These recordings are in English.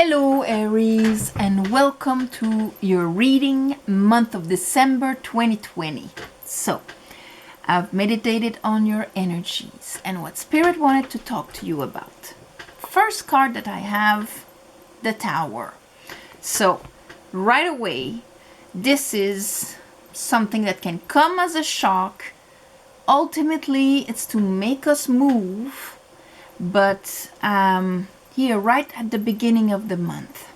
Hello Aries, and welcome to your reading month of December 2020. So, I've meditated on your energies and what Spirit wanted to talk to you about. First card that I have, the Tower. So, right away, this is something that can come as a shock. Ultimately, it's to make us move, but here right at the beginning of the month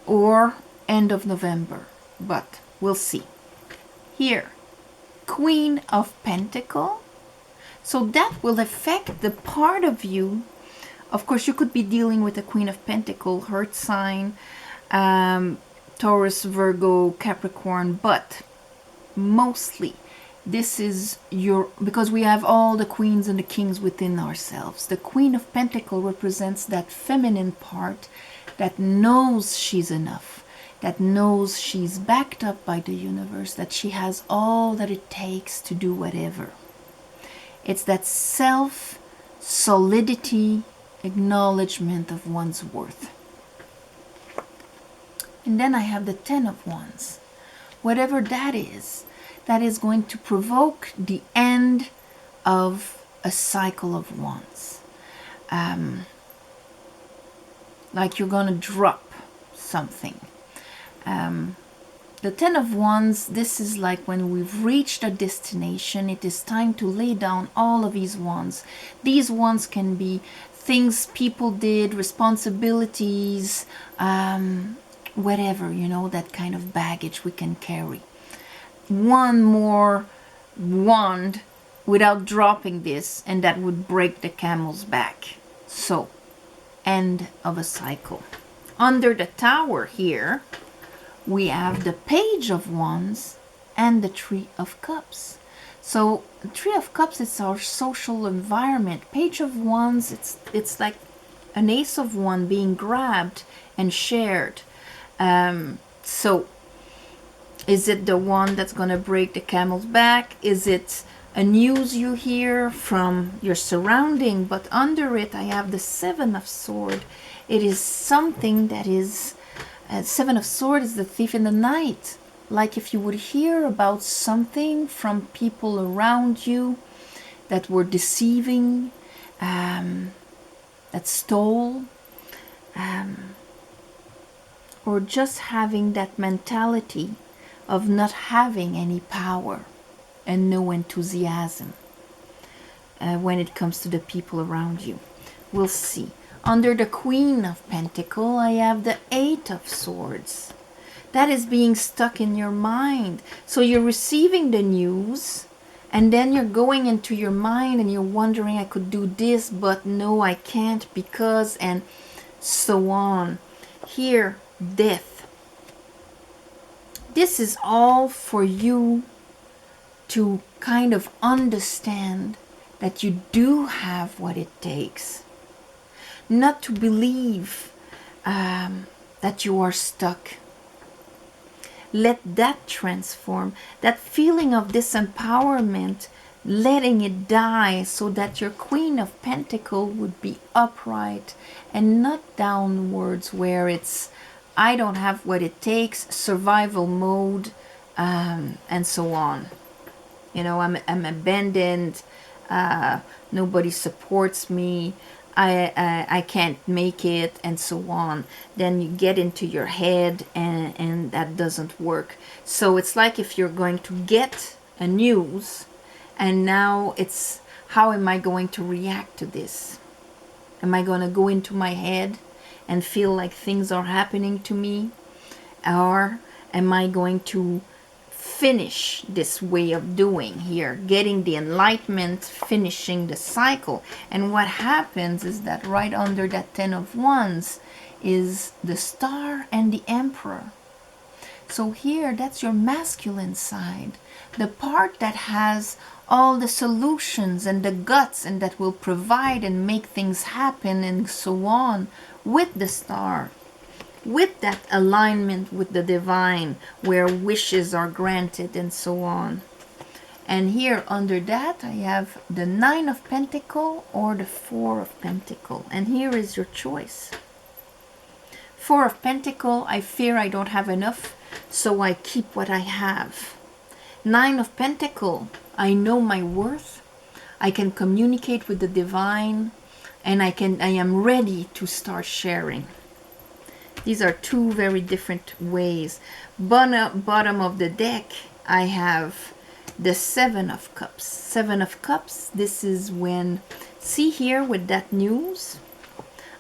or end of November, but we'll see. Here, Queen of Pentacle. So that will affect the part of you. Of course, you could be dealing with a Queen of Pentacle, Earth sign, Taurus, Virgo, Capricorn, but mostly this is your, because we have all the queens and the kings within ourselves. The Queen of Pentacle represents that feminine part that knows she's enough, that knows she's backed up by the universe, that she has all that it takes to do whatever. It's that self solidity, acknowledgement of one's worth. And then I have the Ten of Wands. Whatever that is going to provoke the end of a cycle of wands. Like you're going to drop something. The Ten of Wands, this is like when we've reached a destination, it is time to lay down all of these wands. These wands can be things people did, responsibilities, whatever, that kind of baggage we can carry. One more wand without dropping this, and that would break the camel's back. So, end of a cycle. Under the Tower here, we have the Page of Wands and the Three of Cups. So, the Three of Cups is our social environment. Page of Wands, it's like an Ace of Wands being grabbed and shared. So, is it the one that's going to break the camel's back? Is it a news you hear from your surrounding? But under it, I have the Seven of Swords. It is something that is... Seven of Swords is the thief in the night. Like if you would hear about something from people around you that were deceiving, that stole, or just having that mentality of not having any power and no enthusiasm when it comes to the people around you. We'll see. Under the Queen of Pentacle, I have the Eight of Swords. That is being stuck in your mind. So you're receiving the news, and then you're going into your mind and you're wondering, I could do this, but no, I can't because, and so on. Here, death. This is all for you to kind of understand that you do have what it takes. Not to believe that you are stuck. Let that transform. That feeling of disempowerment, letting it die so that your Queen of Pentacle would be upright and not downwards where it's I don't have what it takes, survival mode, and so on. I'm abandoned, nobody supports me, I can't make it, and so on. Then you get into your head, and that doesn't work. So it's like if you're going to get a news, and now it's, how am I going to react to this? Am I going to go into my head and feel like things are happening to me? Or am I going to finish this way of doing here, getting the enlightenment, finishing the cycle? And what happens is that right under that Ten of Wands is the Star and the Emperor. So here, that's your masculine side, the part that has all the solutions and the guts and that will provide and make things happen and so on, with the Star, with that alignment with the divine where wishes are granted and so on. And here under that I have the Nine of Pentacle or the Four of Pentacle, and here is your choice. Four of Pentacles, I fear I don't have enough, so I keep what I have. Nine of Pentacles, I know my worth. I can communicate with the divine, and I am ready to start sharing. These are two very different ways. Bottom of the deck, I have the Seven of Cups. Seven of Cups, this is when, see here with that news,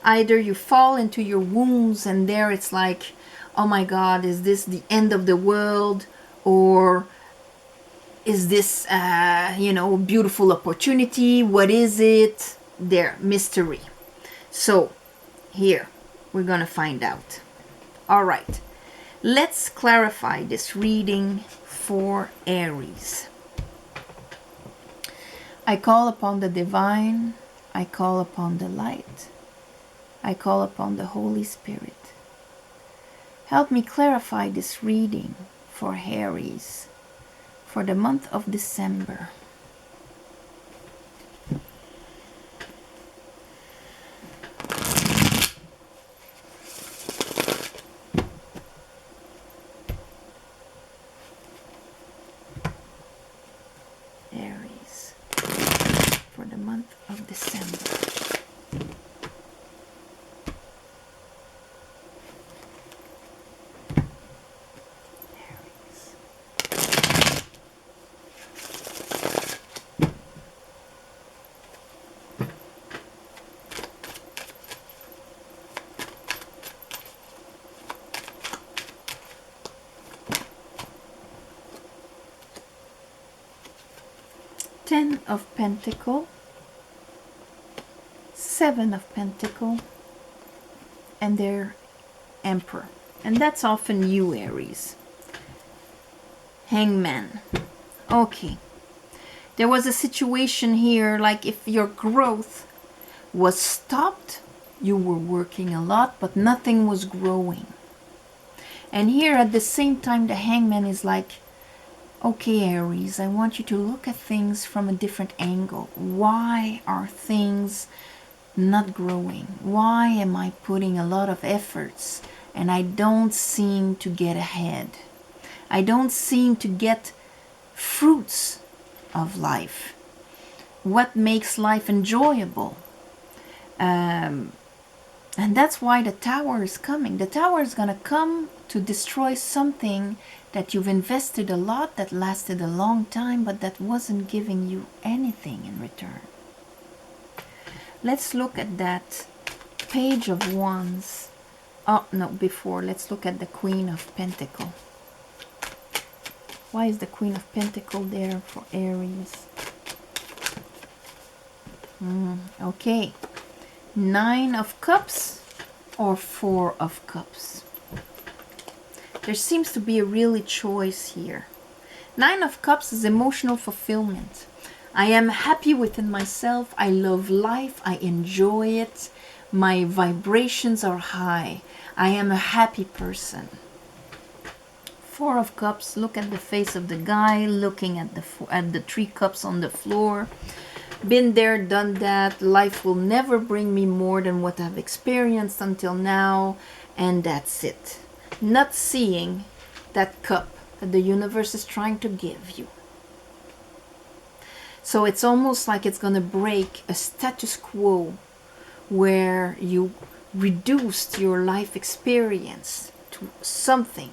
either you fall into your wounds and there it's like, oh my God, is this the end of the world? Or is this, beautiful opportunity? What is it? There, mystery. So here, we're gonna find out. All right, let's clarify this reading for Aries. I call upon the divine. I call upon the light. I call upon the Holy Spirit. Help me clarify this reading for Aries for the month of December. Aries for the month of December. Ten of Pentacles, Seven of Pentacles, and their Emperor. And that's often you, Aries. Hangman. Okay. There was a situation here, like if your growth was stopped, you were working a lot, but nothing was growing. And here at the same time, the Hangman is like, okay, Aries, I want you to look at things from a different angle. Why are things not growing? Why am I putting a lot of efforts and I don't seem to get ahead? I don't seem to get fruits of life. What makes life enjoyable? And that's why the Tower is coming. The Tower is going to come to destroy something that you've invested a lot, that lasted a long time, but that wasn't giving you anything in return. Let's look at that Page of Wands. Oh, no, before, let's look at the Queen of Pentacles. Why is the Queen of Pentacles there for Aries? Okay. Nine of Cups or Four of Cups? There seems to be a really choice here. Nine of Cups is emotional fulfillment. I am happy within myself. I love life. I enjoy it. My vibrations are high. I am a happy person. Four of Cups, look at the face of the guy, looking at the three cups on the floor. Been there, done that. Life will never bring me more than what I've experienced until now, and that's it. Not seeing that cup that the universe is trying to give you. So it's almost like it's going to break a status quo where you reduced your life experience to something.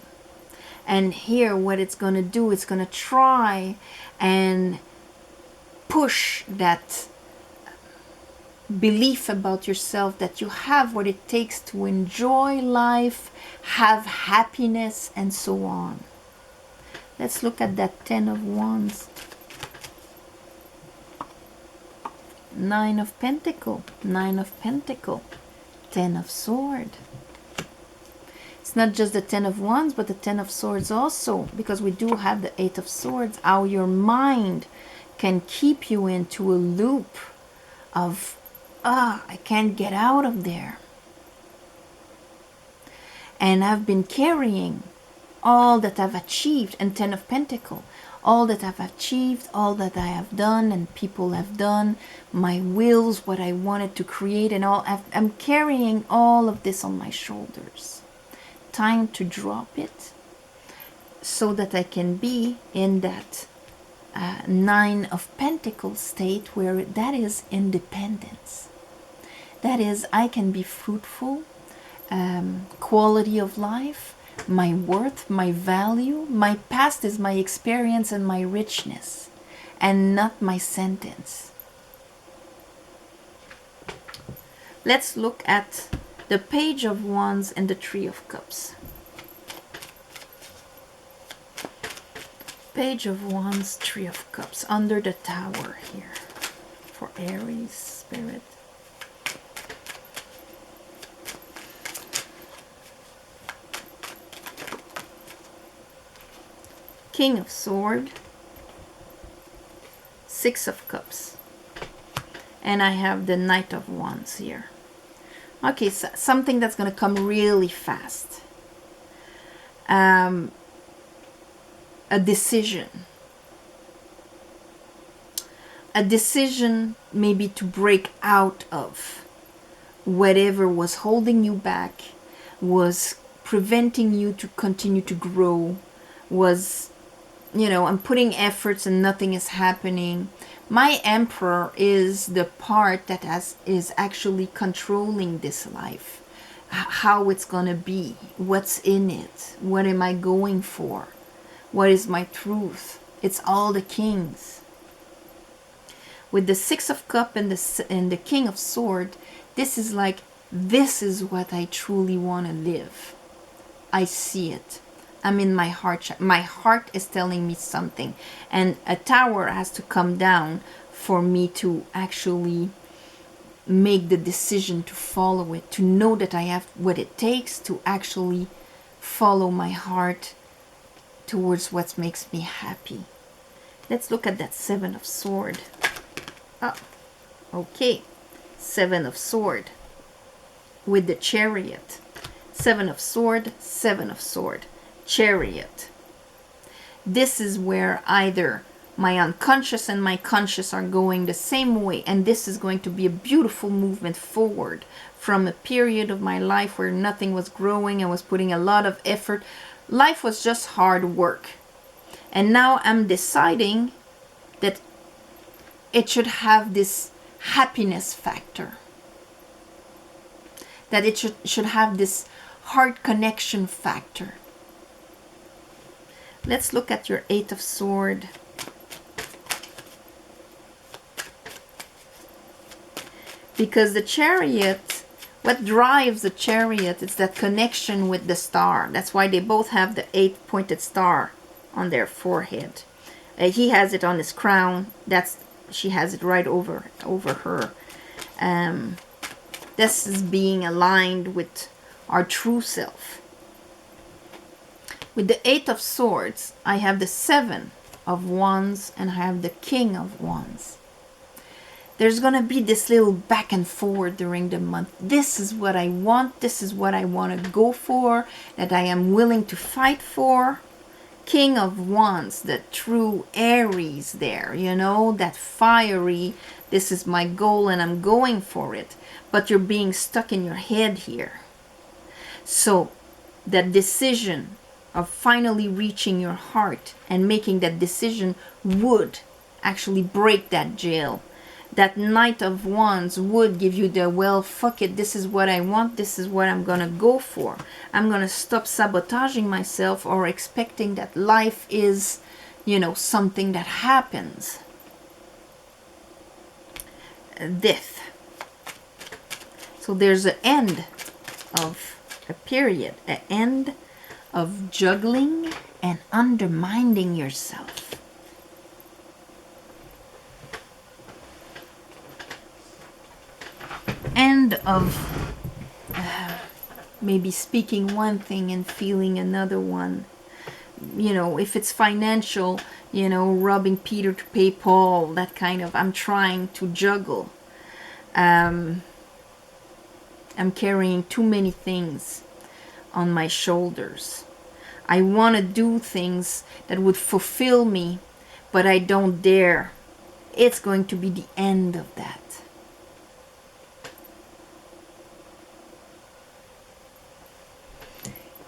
And here what it's going to do, it's going to try and push that belief about yourself that you have what it takes to enjoy life, have happiness, and so on. Let's look at that Ten of Wands. Nine of Pentacles, Nine of Pentacles, Ten of Swords. It's not just the Ten of Wands, but the Ten of Swords also, because we do have the Eight of Swords. How your mind can keep you into a loop of, I can't get out of there. And I've been carrying all that I've achieved, and Ten of Pentacles, all that I've achieved, all that I have done and people have done, my wills, what I wanted to create and all. I'm carrying all of this on my shoulders. Time to drop it so that I can be in that Nine of Pentacles state where that is independence. That is, I can be fruitful, quality of life, my worth, my value. My past is my experience and my richness, and not my sentence. Let's look at the Page of Wands and the Three of Cups. Page of Wands, Three of Cups, under the Tower here for Aries spirit. King of Swords, Six of Cups, and I have the Knight of Wands here. Okay, so something that's going to come really fast. A decision. A decision maybe to break out of whatever was holding you back, was preventing you to continue to grow, was, you know, I'm putting efforts and nothing is happening. My Emperor is the part that is actually controlling this life. How it's gonna be, what's in it, what am I going for, what is my truth. It's all the kings. With the Six of Cups and the King of Swords, this is like, this is what I truly want to live. I see it. I'm in my heart. My heart is telling me something. And a tower has to come down for me to actually make the decision to follow it. To know that I have what it takes to actually follow my heart towards what makes me happy. Let's look at that Seven of Swords. Oh, okay. Seven of Swords with the Chariot. Seven of Swords, Seven of Swords. Chariot. This is where either my unconscious and my conscious are going the same way, and this is going to be a beautiful movement forward from a period of my life where nothing was growing. I was putting a lot of effort. Life was just hard work. And now I'm deciding that it should have this happiness factor. That it should have this heart connection factor. Let's look at your Eight of Swords. Because the Chariot, what drives the Chariot is that connection with the star. That's why they both have the 8-pointed star on their forehead. He has it on his crown. She has it right over her. This is being aligned with our true self. With the Eight of Swords, I have the Seven of Wands and I have the King of Wands. There's going to be this little back and forward during the month. This is what I want. This is what I want to go for, that I am willing to fight for. King of Wands, the true Aries there, you know, that fiery, this is my goal and I'm going for it. But you're being stuck in your head here. So that decision of finally reaching your heart and making that decision would actually break that jail. That Knight of Wands would give you the, well, fuck it, this is what I want, this is what I'm gonna go for. I'm gonna stop sabotaging myself or expecting that life is, you know, something that happens. Death. So there's an end of a period, an end of juggling and undermining yourself. End of maybe speaking one thing and feeling another one. You know, if it's financial, you know, robbing Peter to pay Paul, that kind of, I'm trying to juggle. I'm carrying too many things on my shoulders. I want to do things that would fulfill me, but I don't dare. It's going to be the end of that.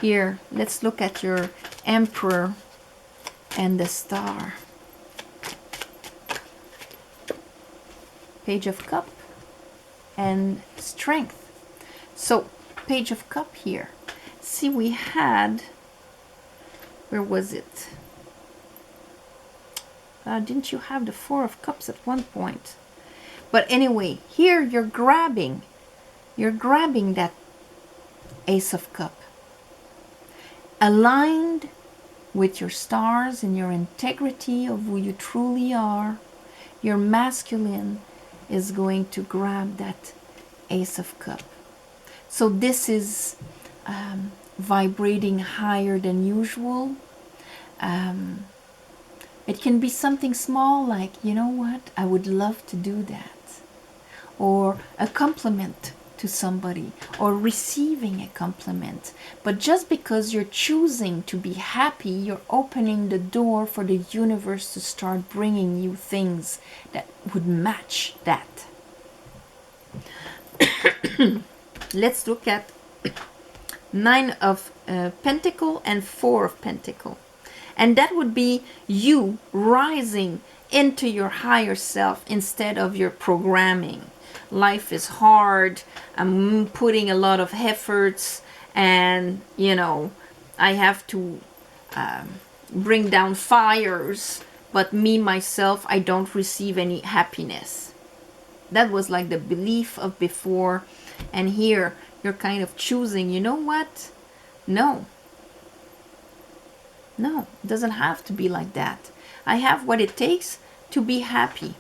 Here, let's look at your Emperor and the Star. Page of Cup and Strength. So, Page of Cup here. See, we had, where was it? Didn't you have the Four of Cups at one point? But anyway, here you're grabbing that Ace of Cup. Aligned with your stars and your integrity of who you truly are, your masculine is going to grab that Ace of Cup. So this is vibrating higher than usual. It can be something small like, you know what, I would love to do that. Or a compliment to somebody, or receiving a compliment. But just because you're choosing to be happy, you're opening the door for the universe to start bringing you things that would match that. Let's look at Nine of Pentacle and Four of Pentacle. And that would be you rising into your higher self instead of your programming. Life is hard. I'm putting a lot of efforts, and you know, I have to bring down fires, but me myself, I don't receive any happiness. That was like the belief of before, and here you're kind of choosing, you know what? No, it doesn't have to be like that. I have what it takes to be happy.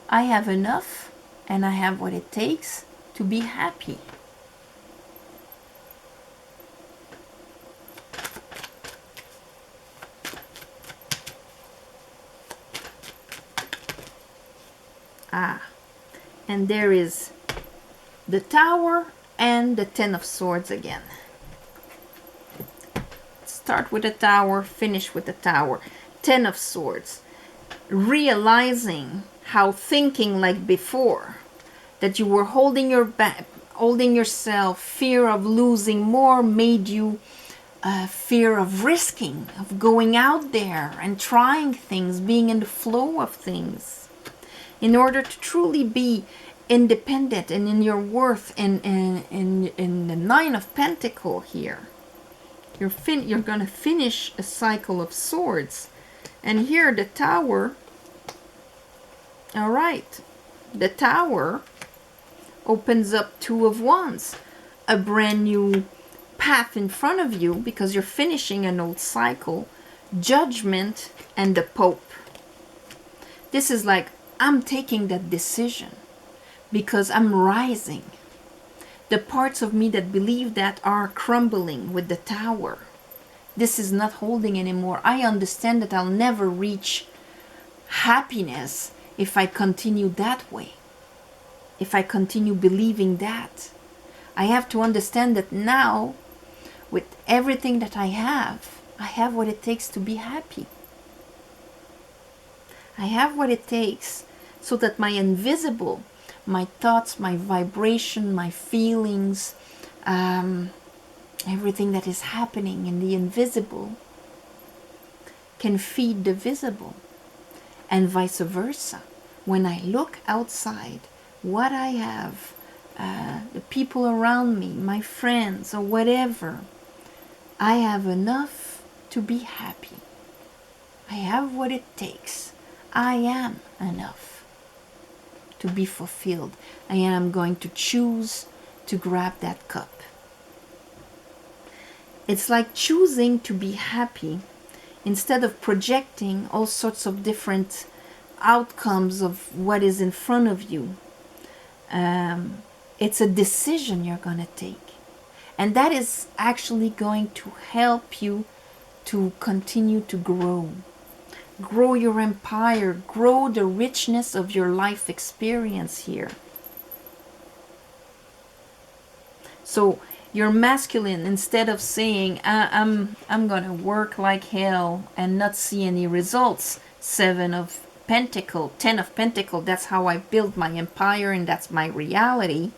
I have enough, and I have what it takes to be happy. And there is the Tower and the Ten of Swords again. Start with the Tower, finish with the Tower. Ten of Swords. Realizing how thinking like before, that you were holding your back, holding yourself, fear of losing more made you fear of risking, of going out there and trying things, being in the flow of things. In order to truly be independent and in your worth, in the Nine of Pentacles here, you're going to finish a cycle of swords. And here the Tower, all right, the Tower opens up Two of Wands, a brand new path in front of you because you're finishing an old cycle. Judgment and the Pope. This is like, I'm taking that decision because I'm rising. The parts of me that believe that are crumbling with the Tower. This is not holding anymore. I understand that I'll never reach happiness if I continue that way. If I continue believing that. I have to understand that now, with everything that I have what it takes to be happy. I have what it takes so that my invisible, my thoughts, my vibration, my feelings, everything that is happening in the invisible can feed the visible, and vice versa. When I look outside, what I have, the people around me, my friends or whatever, I have enough to be happy. I have what it takes. I am enough to be fulfilled. I am going to choose to grab that cup. It's like choosing to be happy instead of projecting all sorts of different outcomes of what is in front of you. It's a decision you're going to take. And that is actually going to help you to continue to grow. Grow your empire. Grow the richness of your life experience here. So Your masculine, instead of saying I'm gonna work like hell and not see any results, 7 of Pentacle, 10 of Pentacle, that's how I build my empire and that's my reality,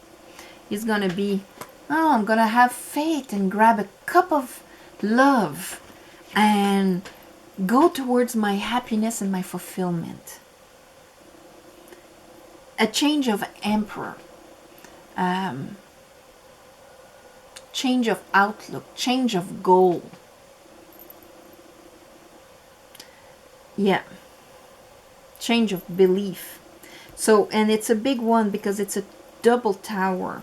is gonna be, oh, I'm gonna have faith and grab a cup of love and go towards my happiness and my fulfillment. A change of emperor, change of outlook, change of goal. Yeah, change of belief. So, and it's a big one because it's a double tower.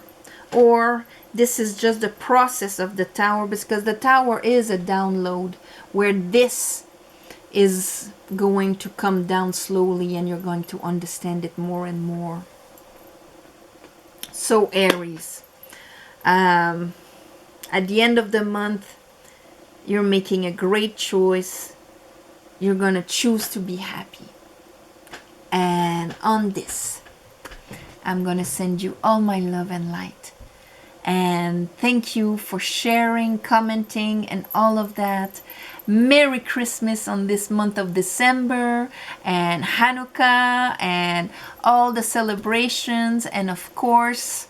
Or this is just the process of the tower, because the tower is a download where this is going to come down slowly and you're going to understand it more and more. So Aries, at the end of the month, you're making a great choice. You're going to choose to be happy. And on this, I'm going to send you all my love and light. And thank you for sharing, commenting, and all of that. Merry Christmas on this month of December, and Hanukkah, and all the celebrations, and of course,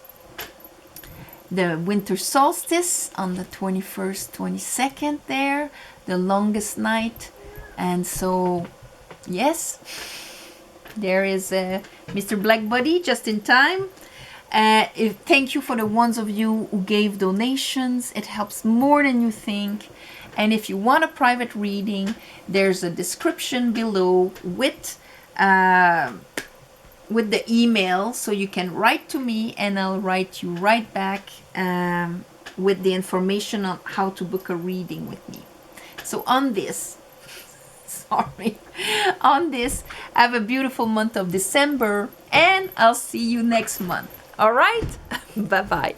the winter solstice on the 21st, 22nd there, the longest night. And so, yes, there is Mr. Black Buddy just in time. Thank you for the ones of you who gave donations. It helps more than you think. And if you want a private reading, there's a description below with the email, so you can write to me and I'll write you right back with the information on how to book a reading with me. So on this, on this, have a beautiful month of December, and I'll see you next month. All right? Bye-bye.